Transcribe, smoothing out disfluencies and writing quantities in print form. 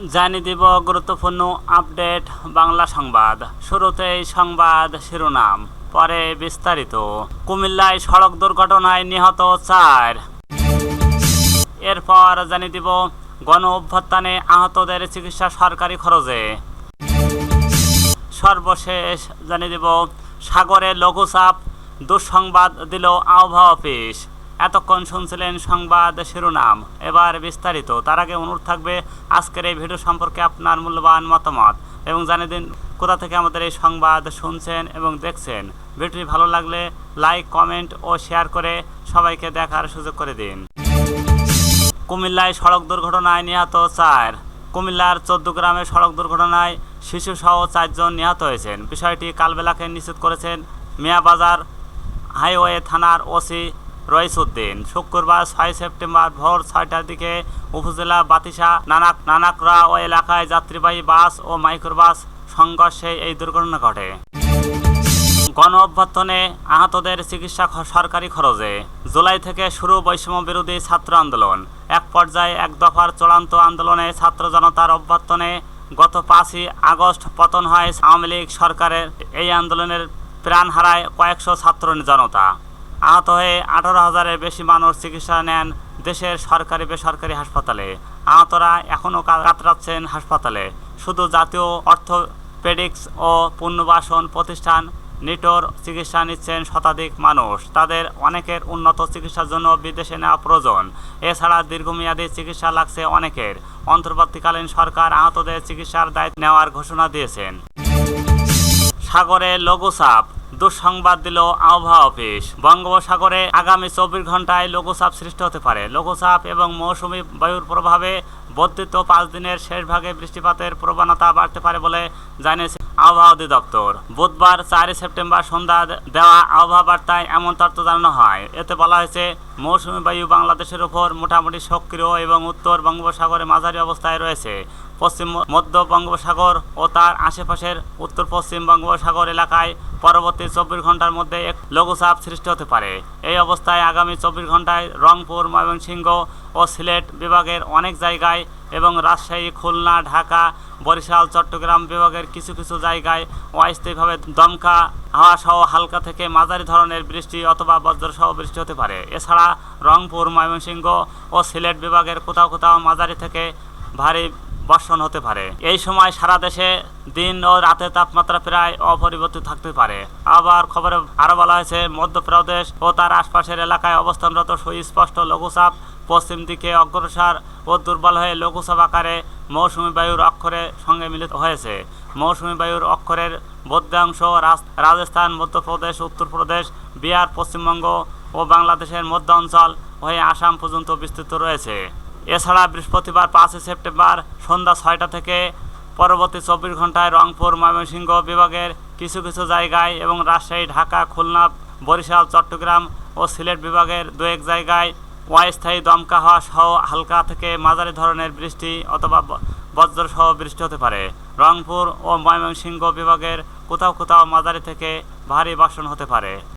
জানিয়ে দিব গুরুত্বপূর্ণ আপডেট বাংলা সংবাদ। শুরুতেই সংবাদ শিরোনাম, পরে বিস্তারিত। কুমিল্লায় সড়ক দুর্ঘটনায় নিহত 4। এরপর জানিয়ে দিব গণ অভ্যুত্থানে আহতদের চিকিৎসা সরকারি খরচে। সর্বশেষ জানিয়ে দিব সাগরে লঘুচাপ, দুঃসংবাদ দিল আবহাওয়া অফিস। এতক্ষণ শুনছিলেন সংবাদ শিরোনাম, এবার বিস্তারিত। তার আগে অনুরোধ থাকবে আজকের এই ভিডিও সম্পর্কে আপনার মূল্যবান মতামত এবং জানিয়ে দিন কোথা থেকে আমাদের এই সংবাদ শুনছেন এবং দেখছেন। ভিডিওটি ভালো লাগলে লাইক, কমেন্ট ও শেয়ার করে সবাইকে দেখার সুযোগ করে দিন। কুমিল্লায় সড়ক দুর্ঘটনায় নিহত 4। কুমিল্লার 14 গ্রামে সড়ক দুর্ঘটনায় শিশুসহ 4 জন নিহত হয়েছেন। বিষয়টি কালবেলাকে নিশ্চিত করেছেন মিয়াবাজার হাইওয়ে থানার ওসি রইসউদ্দিন। শুক্রবার 6 সেপ্টেম্বর ভোর 6টার দিকে উপজেলা বাতিসা নানাকরা ও এলাকায় যাত্রীবাহী বাস ও মাইক্রোবাস সংঘর্ষে এই দুর্ঘটনা ঘটে। গণ অভ্যুত্থানে আহতদের চিকিৎসা সরকারি খরচে। জুলাই থেকে শুরু বৈষম্য বিরোধী ছাত্র আন্দোলন। এক পর্যায়ে এক দফার চূড়ান্ত আন্দোলনে ছাত্র জনতার অভ্যুত্থানে গত 5ই আগস্ট পতন হয় আওয়ামী লীগ সরকারের। এই আন্দোলনের প্রাণ হারায় কয়েকশো ছাত্র জনতা। আহত হয়ে 18,000-এর বেশি মানুষ চিকিৎসা নেন দেশের সরকারি বেসরকারি হাসপাতালে। আহতরা এখনও কাতরাচ্ছেন হাসপাতালে। শুধু জাতীয় অর্থোপেডিক্স ও পুনর্বাসন প্রতিষ্ঠান নিটোর চিকিৎসা নিচ্ছেন শতাধিক মানুষ। তাদের অনেকের উন্নত চিকিৎসার জন্য বিদেশে নেওয়া প্রয়োজন। এছাড়া দীর্ঘমেয়াদী চিকিৎসা লাগছে অনেকের। অন্তর্বর্তীকালীন সরকার আহতদের চিকিৎসার দায়িত্ব নেওয়ার ঘোষণা দিয়েছেন। সাগরে লঘুচাপ, দুঃসংবাদ দিল আবহাওয়া অফিস। বঙ্গোপসাগরে আগামী 24 ঘন্টায় লঘুচাপ সৃষ্টি হতে পারে। লঘুচাপ এবং মৌসুমী বায়ুর প্রভাবে বর্ধিত 5 দিনের শেষ ভাগে বৃষ্টিপাতের প্রবণতা বাড়তে পারে বলে জানিয়েছে আবহাওয়া অধিদপ্তর। বুধবার 4 সেপ্টেম্বর সন্ধ্যা দেওয়া আবহাওয়া বার্তায় এমন তথ্য জানানো হয়। এতে বলা হয়েছে, মৌসুমী বায়ু বাংলাদেশের উপর মোটামুটি সক্রিয় এবং উত্তর বঙ্গোপসাগরে মাঝারি অবস্থায় রয়েছে। পশ্চিম মধ্য বঙ্গোপসাগর ও তার আশেপাশের উত্তর পশ্চিম বঙ্গোপসাগর এলাকায় পরবর্তী 24 ঘন্টার মধ্যে এক লঘুচাপ সৃষ্টি হতে পারে। এই অবস্থায় আগামী 24 ঘন্টায় রংপুর, ময়মনসিংহ ও সিলেট বিভাগের অনেক জায়গায় এবং রাজশাহী, খুলনা, ঢাকা, বরিশাল, চট্টগ্রাম বিভাগের কিছু কিছু জায়গায় অস্থায়ীভাবে দমকা হাওয়া সহ হালকা থেকে মাঝারি ধরনের বৃষ্টি অথবা বজ্রসহ বৃষ্টি হতে পারে। এছাড়া রংপুর, ময়মনসিংহ ও সিলেট বিভাগের কোথাও কোথাও মাঝারি থেকে ভারী বর্ষণ হতে পারে। এই সময় সারা দেশে দিন ও রাতের তাপমাত্রা প্রায় অপরিবর্তিত থাকতে পারে। আবার খবরে আরও বলা হয়েছে, মধ্যপ্রদেশ ও তার আশপাশের এলাকায় অবস্থানরত সুস্পষ্ট লঘুচাপ পশ্চিম দিকে অগ্রসর ও দুর্বল হয়ে লঘুচাপ আকারে মৌসুমী বায়ুর অক্ষরের সঙ্গে মিলিত হয়েছে। মৌসুমী বায়ুর অক্ষরের মধ্যাংশ রাজস্থান, মধ্যপ্রদেশ, উত্তরপ্রদেশ, বিহার, পশ্চিমবঙ্গ ও বাংলাদেশের মধ্য অঞ্চল হয়ে আসাম পর্যন্ত বিস্তৃত রয়েছে। এছাড়া বৃহস্পতিবার 5 সেপ্টেম্বর সন্ধ্যা 6টা থেকে পরবর্তী 24 ঘন্টায় রংপুর, ময়মনসিংহ বিভাগের কিছু কিছু জায়গায় এবং রাজশাহী, ঢাকা, খুলনা, বরিশাল, চট্টগ্রাম ও সিলেট বিভাগের 2-1 জায়গায় অস্থায়ী দমকা হওয়া সহ হালকা থেকে মাঝারি ধরনের বৃষ্টি অথবা বজ্রসহ বৃষ্টি হতে পারে। রংপুর ও ময়মনসিংহ বিভাগের কোথাও কোথাও মাঝারি থেকে ভারী বর্ষণ হতে পারে।